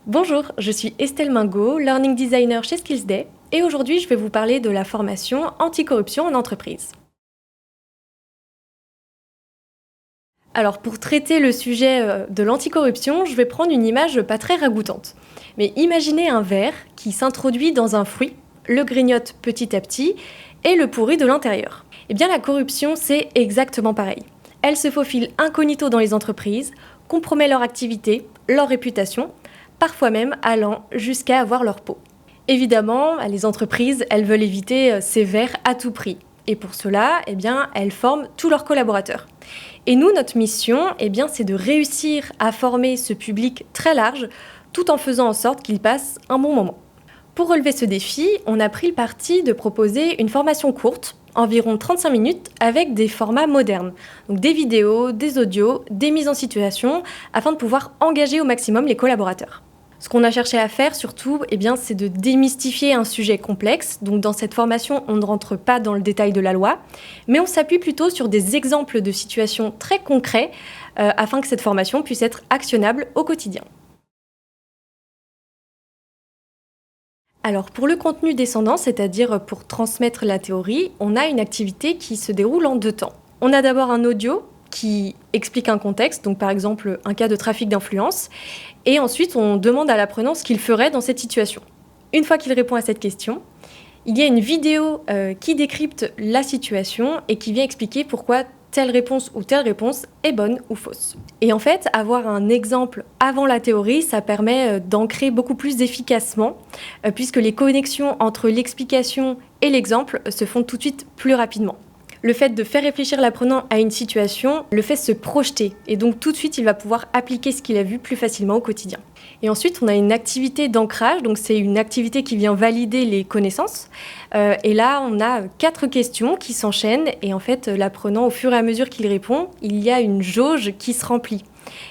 Bonjour, je suis Estelle Mingot, Learning Designer chez Skillsday et aujourd'hui je vais vous parler de la formation anticorruption en entreprise. Alors pour traiter le sujet de l'anticorruption, je vais prendre une image pas très ragoûtante. Mais imaginez un verre qui s'introduit dans un fruit, le grignote petit à petit et le pourrit de l'intérieur. Eh bien la corruption c'est exactement pareil. Elle se faufile incognito dans les entreprises, compromet leur activité, leur réputation, parfois même allant jusqu'à avoir leur peau. Évidemment, les entreprises, elles veulent éviter ces verres à tout prix. Et pour cela, elles forment tous leurs collaborateurs. Et nous, notre mission, c'est de réussir à former ce public très large, tout en faisant en sorte qu'il passe un bon moment. Pour relever ce défi, on a pris le parti de proposer une formation courte, environ 35 minutes, avec des formats modernes. Donc des vidéos, des audios, des mises en situation, afin de pouvoir engager au maximum les collaborateurs. Ce qu'on a cherché à faire surtout, c'est de démystifier un sujet complexe. Donc dans cette formation, on ne rentre pas dans le détail de la loi, mais on s'appuie plutôt sur des exemples de situations très concrets afin que cette formation puisse être actionnable au quotidien. Alors pour le contenu descendant, c'est-à-dire pour transmettre la théorie, on a une activité qui se déroule en deux temps. On a d'abord un audio qui explique un contexte, donc par exemple un cas de trafic d'influence, et ensuite on demande à l'apprenant ce qu'il ferait dans cette situation. Une fois qu'il répond à cette question, il y a une vidéo qui décrypte la situation et qui vient expliquer pourquoi telle réponse ou telle réponse est bonne ou fausse. Et en fait, avoir un exemple avant la théorie, ça permet d'ancrer beaucoup plus efficacement, puisque les connexions entre l'explication et l'exemple se font tout de suite plus rapidement. Le fait de faire réfléchir l'apprenant à une situation le fait se projeter, et donc tout de suite, il va pouvoir appliquer ce qu'il a vu plus facilement au quotidien. Et ensuite, on a une activité d'ancrage, donc c'est une activité qui vient valider les connaissances. Et là, on a 4 questions qui s'enchaînent, et en fait, l'apprenant, au fur et à mesure qu'il répond, il y a une jauge qui se remplit.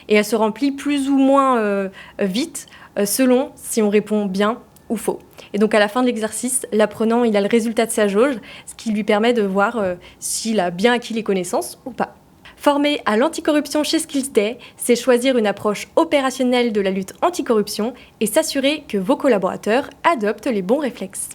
Et elle se remplit plus ou moins vite, selon si on répond bien ou faux. Et donc à la fin de l'exercice, l'apprenant il a le résultat de sa jauge, ce qui lui permet de voir s'il a bien acquis les connaissances ou pas. Former à l'anticorruption chez Skillsday, c'est choisir une approche opérationnelle de la lutte anticorruption et s'assurer que vos collaborateurs adoptent les bons réflexes.